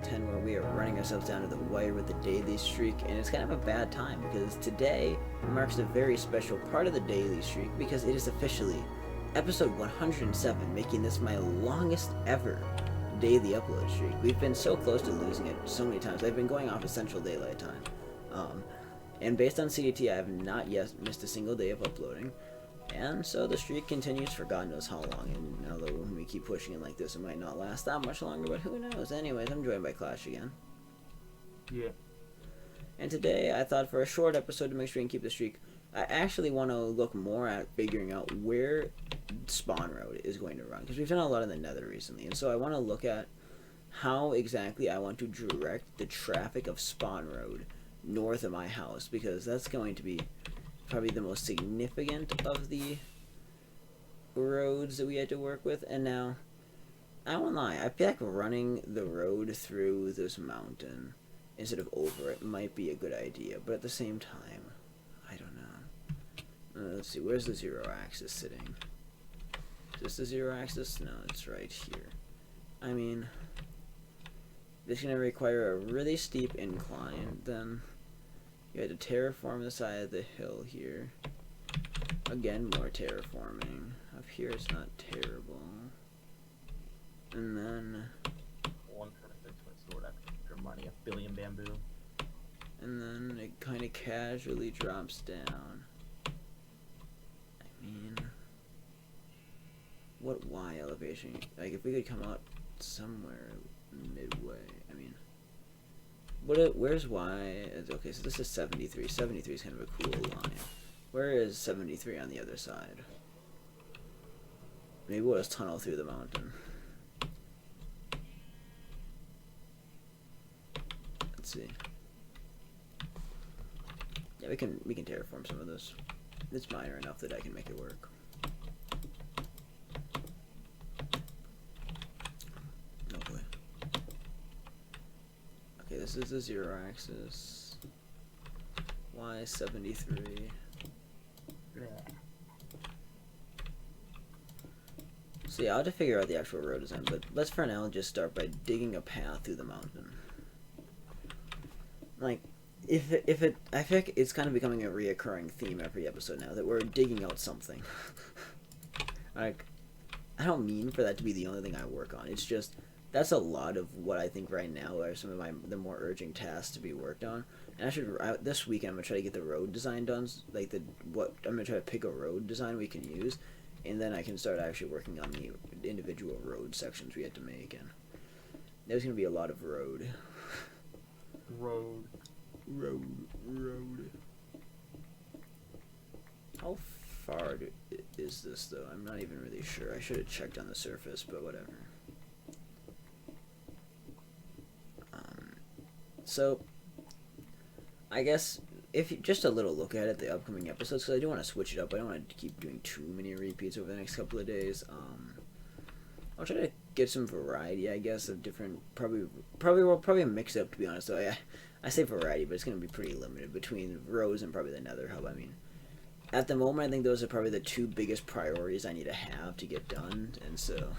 10 where we are running ourselves down to the wire with the daily streak, and it's kind of a bad time because today marks a very special part of the daily streak because it is officially episode 107, making this my longest ever daily upload streak. We've been so close to losing it so many times. I've been going off of Central Daylight Time. And based on CDT, I have not yet missed a single day of uploading. And so the streak continues for God knows how long. And although when we keep pushing it like this, it might not last that much longer, but who knows. Anyways, I'm joined by Clash again. Yeah. And today, I thought for a short episode to make sure we can keep the streak, I actually want to look more at figuring out where Spawn Road is going to run. Because we've done a lot in the Nether recently. And so I want to look at how exactly I want to direct the traffic of Spawn Road north of my house, because that's going to be probably the most significant of the roads that we had to work with. And now, I won't lie, I feel like running the road through this mountain instead of over it might be a good idea, but at the same time, I don't know. Let's see, where's the zero axis sitting? Is this the zero axis? No, it's right here. I mean, this is going to require a really steep incline. Then you had to terraform the side of the hill here. Again, more terraforming. Up here it's not terrible. And then 126 with sword after money, a billion bamboo. And then it kind of casually drops down. I mean, what Y elevation? Like, if we could come out somewhere midway. I mean, where's Y? Okay, so this is 73. 73 is kind of a cool line. Where is 73 on the other side? Maybe we'll just tunnel through the mountain. Let's see. Yeah, we can terraform some of this. It's minor enough that I can make it work. Hopefully. Okay, this is the zero axis. Y 73. Yeah. So yeah, I'll have to figure out the actual road design, but let's for now just start by digging a path through the mountain. Like, I feel like it's kind of becoming a reoccurring theme every episode now that we're digging out something. Like, I don't mean for that to be the only thing I work on. It's just that's a lot of what I think right now are some of the more urgent tasks to be worked on. And this weekend I'm gonna try to get the road design done. Like I'm gonna try to pick a road design we can use, and then I can start actually working on the individual road sections we had to make. And there's gonna be a lot of road. How far is this though? I'm not even really sure. I should have checked on the surface, but whatever. So I guess just a little look at it, the upcoming episodes, because I do want to switch it up. I don't want to keep doing too many repeats over the next couple of days. I'll try to get some variety, I guess, of different, probably a mix-up, to be honest. So I say variety, but it's going to be pretty limited between Rose and probably the Nether Hub. I mean, at the moment, I think those are probably the two biggest priorities I need to have to get done, and so,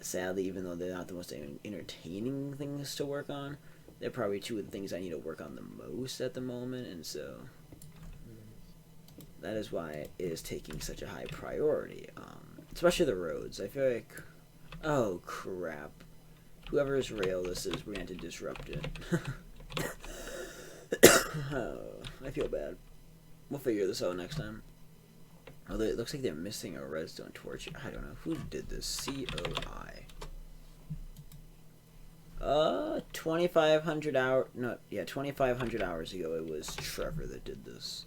sadly, even though they're not the most entertaining things to work on, they're probably two of the things I need to work on the most at the moment, and so that is why it is taking such a high priority, especially the roads. I feel like, oh crap, whoever's rail this is, we're going to disrupt it. Oh, I feel bad. We'll figure this out next time. Although it looks like they're missing a redstone torch. I don't know. Who did this? COI. 2,500 hours ago it was Trevor that did this.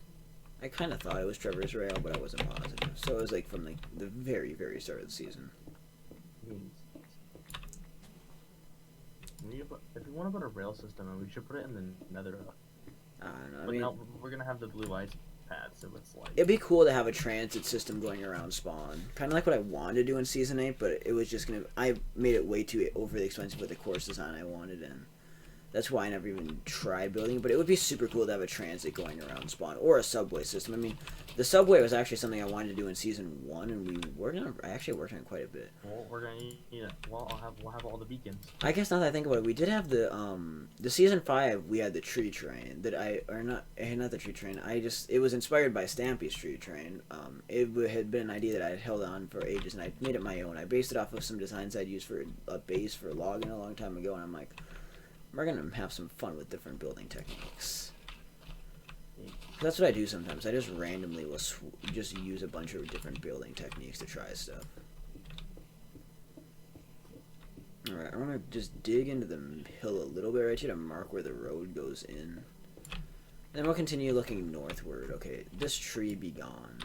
I kind of thought it was Trevor's rail, but I wasn't positive. So it was like from like the very, very start of the season. If we want to put a rail system, we should put it in the Nether. I don't know. But no, we're gonna have the blue ice pad, so it's like it'd be cool to have a transit system going around spawn, kind of like what I wanted to do in season 8, but it was just gonna. I made it way too overly expensive with the course design I wanted, and That's why I never even tried building. But it would be super cool to have a transit going around spawn or a subway system. I mean, the subway was actually something I wanted to do in season 1, and we worked on. I actually worked on it quite a bit. Well, we're gonna need it. Well, we'll have all the beacons. I guess now that I think about it, we did have the season 5. We had the tree train that not the tree train. It was inspired by Stampy's tree train. It had been an idea that I had held on for ages, and I made it my own. I based it off of some designs I'd used for a base for logging a long time ago, and I'm like, we're gonna have some fun with different building techniques. That's what I do sometimes. I just randomly will just use a bunch of different building techniques to try stuff. Alright, I'm gonna just dig into the hill a little bit right here to mark where the road goes in. Then we'll continue looking northward. Okay, this tree be gone.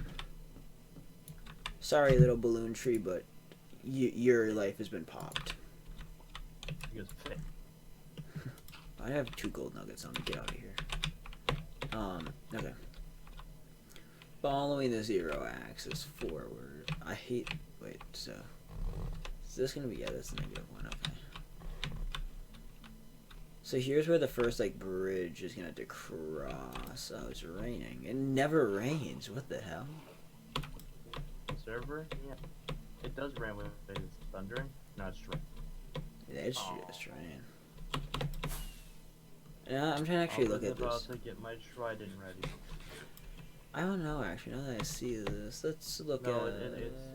Sorry, little balloon tree, but your life has been popped. I have 2 gold nuggets on me. Get out of here. Okay. Following the 0 axis forward. I hate. Wait, so. Is this gonna be. Yeah, that's the -1. Okay. So here's where the first, like, bridge is gonna have to cross. Oh, it's raining. It never rains. What the hell? Server? Yeah. It does rain when it's thundering. No, it's rain. Yeah, it's just rain. Yeah, I'm trying to actually look at this. I'm about to get my trident ready. I don't know, actually. Now that I see this, let's look at. No,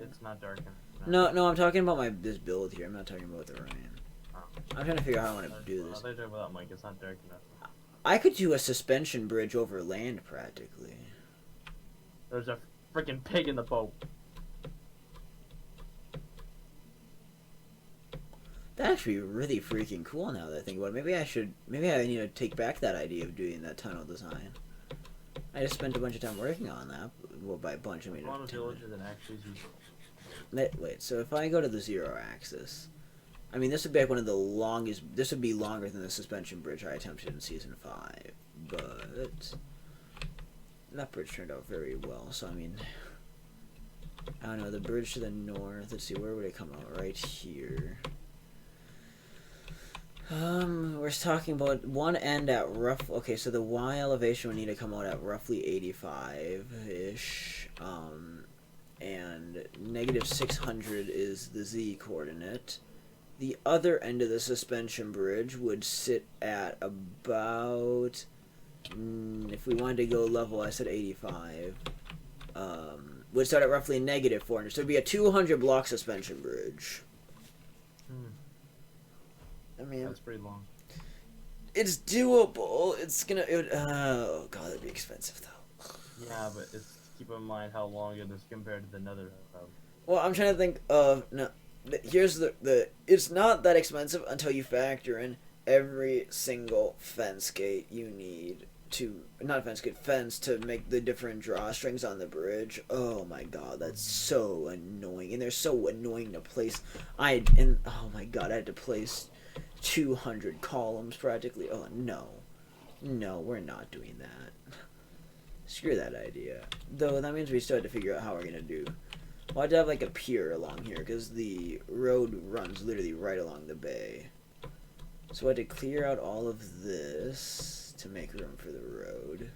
it's not dark enough. No, I'm talking about this build here. I'm not talking about the rain. Oh. I'm trying to figure out how I want to do this. I thought you were talking about Mike. It's not dark enough. I could do a suspension bridge over land, practically. There's a freaking pig in the boat. That'd actually be really freaking cool now that I think about it. Maybe I need to take back that idea of doing that tunnel design. I just spent a bunch of time working on that. Well, by a bunch, I mean... Wait, so if I go to the 0 axis... I mean, this would be like one of the longest... This would be longer than the suspension bridge I attempted in Season 5. But... that bridge turned out very well, so I mean... I don't know, the bridge to the north... Let's see, where would it come out? Right here... we're talking about one end at rough. Okay, so the Y elevation would need to come out at roughly 85-ish. And -600 is the Z coordinate. The other end of the suspension bridge would sit at about. If we wanted to go level, I said 85. Would start at roughly -400. So it'd be a 200 block suspension bridge. I mean, that's pretty long. It's doable. Oh god, that'd be expensive though. Yeah, but keep in mind how long it is compared to the nether. Well, I'm trying to think of here's the. It's not that expensive until you factor in every single fence gate you need fence to make the different drawstrings on the bridge. Oh my god, that's so annoying, and they're so annoying to place. Oh my god, I had to place 200 columns practically. Oh no, we're not doing that. Screw that idea. Though that means we still have to figure out how we're gonna do. We'll have to have like a pier along here because the road runs literally right along the bay. So I had to clear out all of this to make room for the road.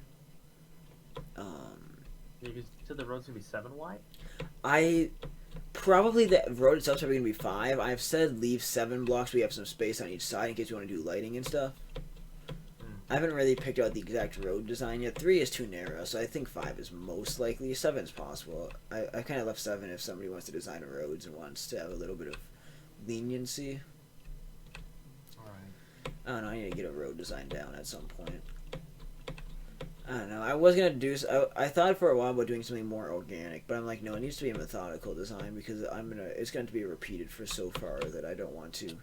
You said the road's gonna be 7 wide? Probably the road itself is probably going to be 5. I've said leave 7 blocks. We have some space on each side in case you want to do lighting and stuff. I haven't really picked out the exact road design yet. 3 is too narrow, so I think 5 is most likely. 7 is possible. I kind of left 7 if somebody wants to design roads and wants to have a little bit of leniency. Alright. I don't know, I need to get a road design down at some point. I don't know. I was gonna do. I thought for a while about doing something more organic, but I'm like, no, it needs to be a methodical design because it's going to be repeated for so far that I don't want to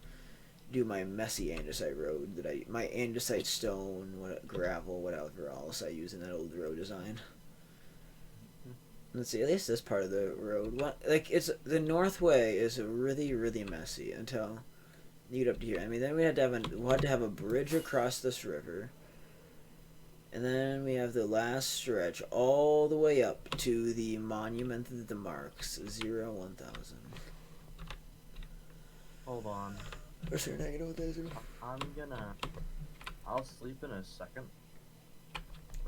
do my messy andesite road my andesite stone, gravel, whatever else I use in that old road design. Let's see. At least this part of the road, the north way is really, really messy until you get up to here. I mean, then we'll have to have a bridge across this river. And then we have the last stretch all the way up to the monument of the marks, 0, 1000. Hold on. What's your negative with that? I'm gonna I'll sleep in a second.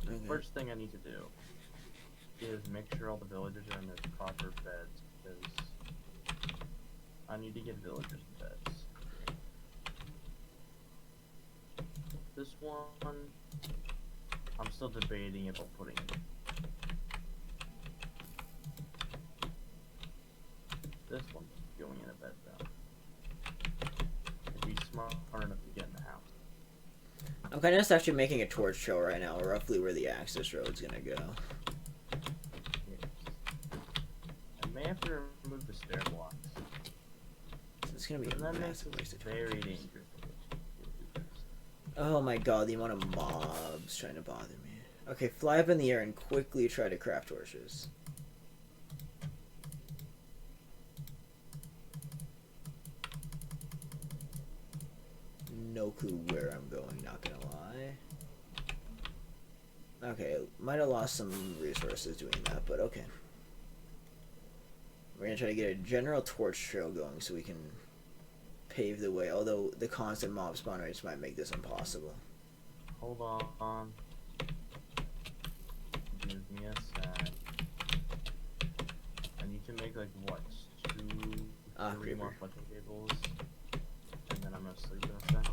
The Okay. first thing I need to do is make sure all the villagers are in their proper beds, because I need to get villagers beds. This one, I'm still debating about putting in. This one's going in a bed though. If he's smart enough to get in the house. I'm kind of just actually making a torch trail right now, roughly where the access road's gonna go. Yes. I may have to remove the stair blocks. So it's gonna be And a that makes massive it waste of very torches. dangerous. Oh my god, the amount of mobs trying to bother me. Okay, fly up in the air and quickly try to craft torches. No clue where I'm going, not gonna lie. Okay, might have lost some resources doing that, but okay. We're gonna try to get a general torch trail going so we can pave the way, although the constant mob spawn rates might make this impossible. Hold on. Give me a sec. I need to make like what? Three more fucking cables. And then I'm gonna sleep in a sec.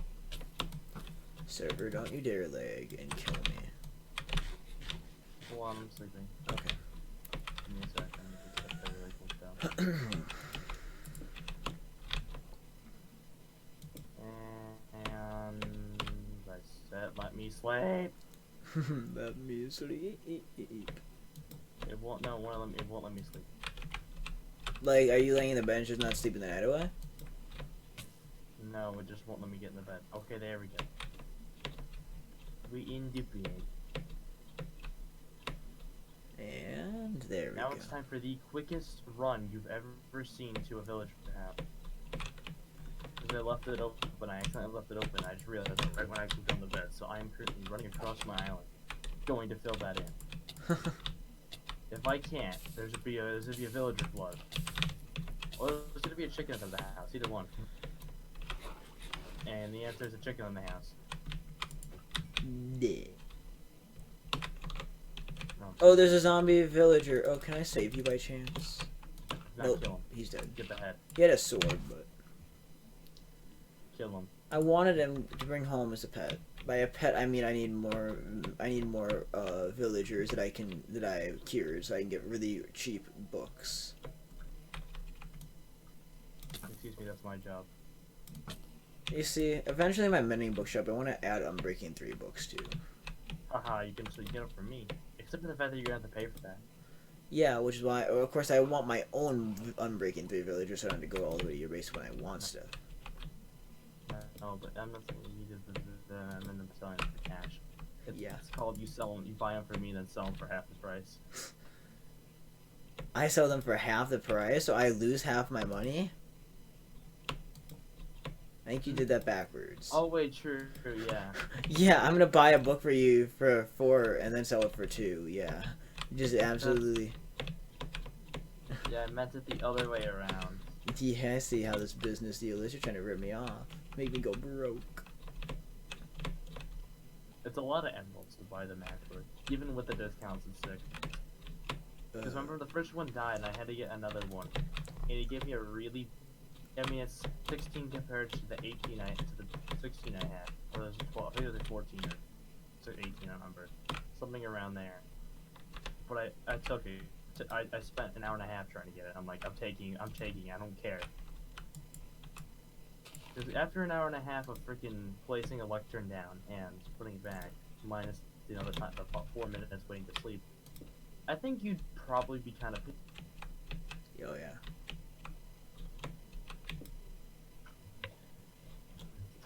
Server, don't you dare lag and kill me. Hold on, I'm sleeping. Okay. Give me a sec. I'm gonna get that really cool down. And I said, let me sleep. Let me sleep. It won't. No, it won't let me sleep. Like, are you laying in the bed and just not sleeping the night away? No, it just won't let me get in the bed. Okay, there we go. We in the bed. And there we Now go. it's time for the quickest run you've ever seen to a village have. Because I left it open, I accidentally left it open. I just realized it right when I moved on the bed. So I am currently running across my island, going to fill that in. If I can't, there's gonna be a villager flood. Or there's gonna be a chicken in the house. Either one. And the answer is a chicken in the house. Yeah. No, Oh, there's a zombie villager. Oh, can I save you by chance? not Nope, kill him. he's dead. Get the head. He had a sword, but Kill him. I wanted him to bring home as a pet. By a pet, I mean I need more villagers that I cured, so I can get really cheap books. Excuse me, that's my job. You see, eventually my mending bookshop, I want to add Unbreaking 3 books too. Haha, you can get it from me. Except for the fact that you're gonna have to pay for that. Yeah, which is why, of course, I want my own Unbreaking 3 villagers, so I don't have to go all the way to your base when I want stuff. No, but I'm not saying you did and then selling it for cash. Yeah. It's called you sell them, you buy them for me, then sell them for half the price. I sell them for half the price, so I lose half my money? I think you did that backwards. Oh wait, true, yeah. Yeah, I'm gonna buy a book for you for 4 and then sell it for 2, yeah. Just absolutely... Yeah, I meant it the other way around. Yeah, I see how this business deal is. You're trying to rip me off. Make me go broke. It's a lot of emeralds to buy the match with. Even with the discounts, it's sick. Because remember, the first one died and I had to get another one. And it gave me a really... I mean, it's 16 compared to the 18 to the 16 I had. Or it was 12, I think it was like 14 or 18, I don't remember. Something around there. But I took it. I spent an hour and a half trying to get it. I'm like, I'm taking, I don't care. Because after an hour and a half of freaking placing a lectern down and putting it back, minus the other time, about 4 minutes waiting to sleep, I think you'd probably be kind of... Oh, yeah.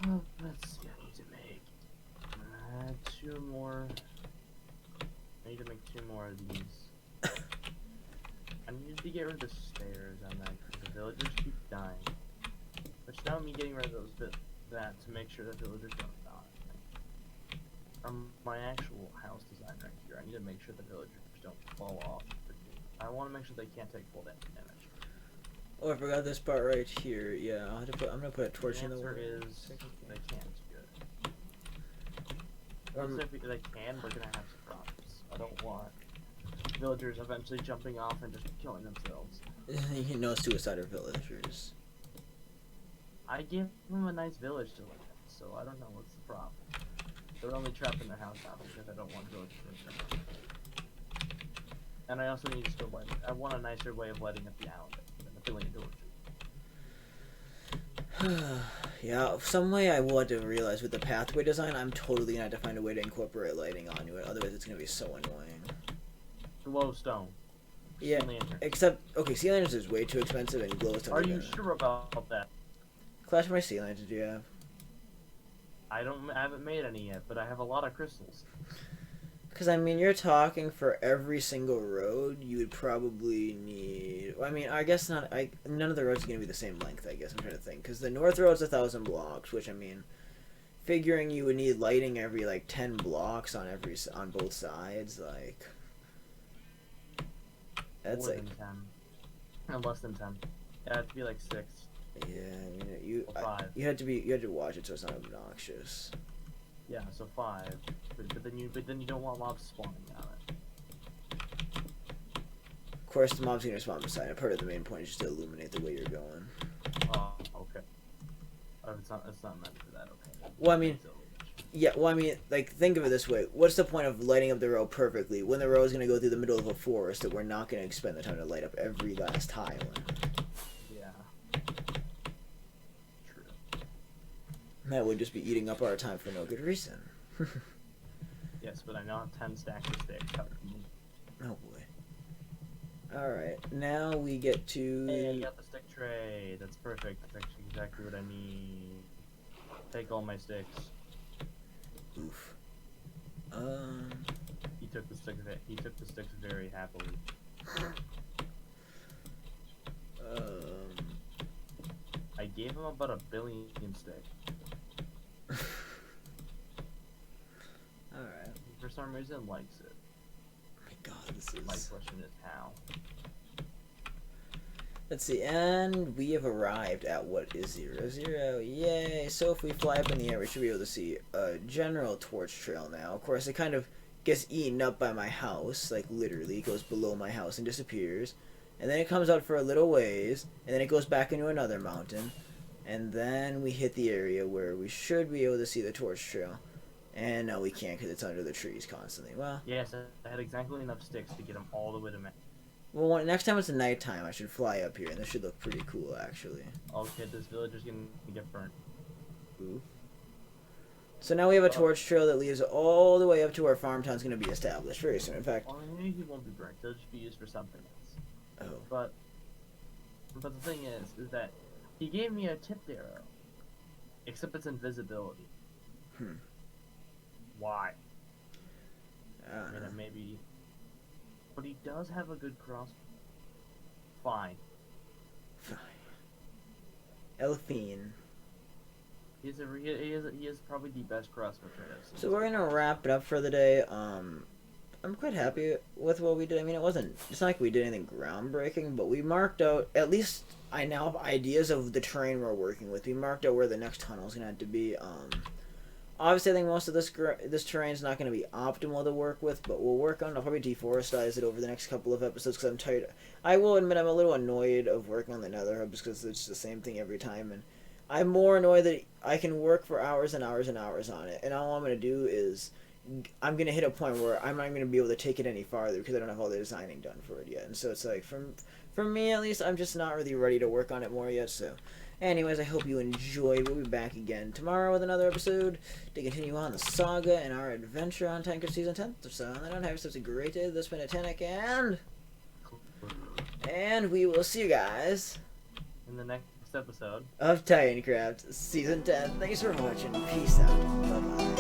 Oh, let's see, I need to make 2 more. I need to make 2 more of these. I need to get rid of the stairs on that because the villagers keep dying. Which now me getting rid of that to make sure that villagers don't die. My actual house design right here, I need to make sure the villagers don't fall off. I want to make sure they can't take full damage. Oh, I forgot this part right here. Yeah, I'm gonna put a torch in the answer water. is they can't. Good. if they can, we're gonna have some problems. I don't want villagers eventually jumping off and just killing themselves. You know, suicide villagers. I gave them a nice village to live in, so I don't know what's the problem. They're only trapped in their house now because I don't want villagers to return. And I also need to still light it. I want a nicer way of lighting up the island than a billion villagers. Yeah, some way I want to realize with the pathway design, I'm totally gonna have to find a way to incorporate lighting onto it. Otherwise, it's gonna be so annoying. Glowstone. Yeah, except okay, sea lanterns is way too expensive, and glowstone. Are you sure about that? Clash, how many sea lanterns do you have? I haven't made any yet, but I have a lot of crystals. Because, I mean, you're talking for every single road, you would probably need... I mean, I guess not... none of the roads are going to be the same length, I guess. I'm trying to think. Because the north road's 1,000 blocks, which, I mean... Figuring you would need lighting every, like, 10 blocks on both sides, like... That's More like... than 10. No, less than 10. Yeah, it'd be like 6. Yeah, I mean, you had to watch it so it's not obnoxious. Yeah, so 5. But then you don't want mobs spawning on it. Of course, the mob's gonna spawn beside it. Part of the main point is just to illuminate the way you're going. Oh, okay. Oh, it's not meant for that. Okay. Well, I mean, yeah. Well, I mean, like, think of it this way: what's the point of lighting up the road perfectly when the road is gonna go through the middle of a forest that we're not gonna expend the time to light up every last tile in? Yeah. True. That would just be eating up our time for no good reason. Yes, but I now have 10 stacks of sticks. Oh boy. Alright, now we get to... Hey, I got the stick tray. That's perfect. That's actually exactly what I need. Take all my sticks. Oof. He took the sticks very happily. I gave him about 1 billion sticks. Alright. For some reason, likes it. Oh my god, this is... My question is how. Let's see, and we have arrived at what is 0, 0. Yay! So if we fly up in the air, we should be able to see a general torch trail now. Of course, it kind of gets eaten up by my house, like literally. It goes below my house and disappears. And then it comes out for a little ways, and then it goes back into another mountain. And then we hit the area where we should be able to see the torch trail. And no, we can't because it's under the trees constantly. Well, yes, I had exactly enough sticks to get them all the way to me. Well, next time it's nighttime, I should fly up here, and this should look pretty cool, actually. Okay, this villager's gonna get burnt. Ooh. So now we have a torch trail that leads all the way up to where farm town's going to be established very soon. In fact... Well, maybe he won't be burnt. They'll just be used for something else. Oh. But the thing is that he gave me a tipped arrow. Except it's invisibility. Why? I don't know. Maybe... But he does have a good crossbow. Fine. Fine. Elfine. He is probably the best crossbow trader. So we're gonna wrap it up for the day. I'm quite happy with what we did. I mean, it's not like we did anything groundbreaking, but we marked out, at least I now have ideas of the terrain we're working with. We marked out where the next tunnel is gonna have to be. Obviously, I think most of this terrain is not going to be optimal to work with, but we'll work on it. I'll probably deforestize it over the next couple of episodes because I'm tired. I will admit I'm a little annoyed of working on the Nether hub because it's the same thing every time, and I'm more annoyed that I can work for hours and hours and hours on it, and all I'm going to do is I'm going to hit a point where I'm not going to be able to take it any farther because I don't have all the designing done for it yet. And so it's like, for me at least, I'm just not really ready to work on it more yet, so... Anyways, I hope you enjoyed. We'll be back again tomorrow with another episode to continue on the saga and our adventure on Titancraft Season 10. So, I don't have such a great day. This has been Titanic, and we will see you guys in the next episode of Titancraft Season 10. Thanks for watching. Peace out. Bye-bye.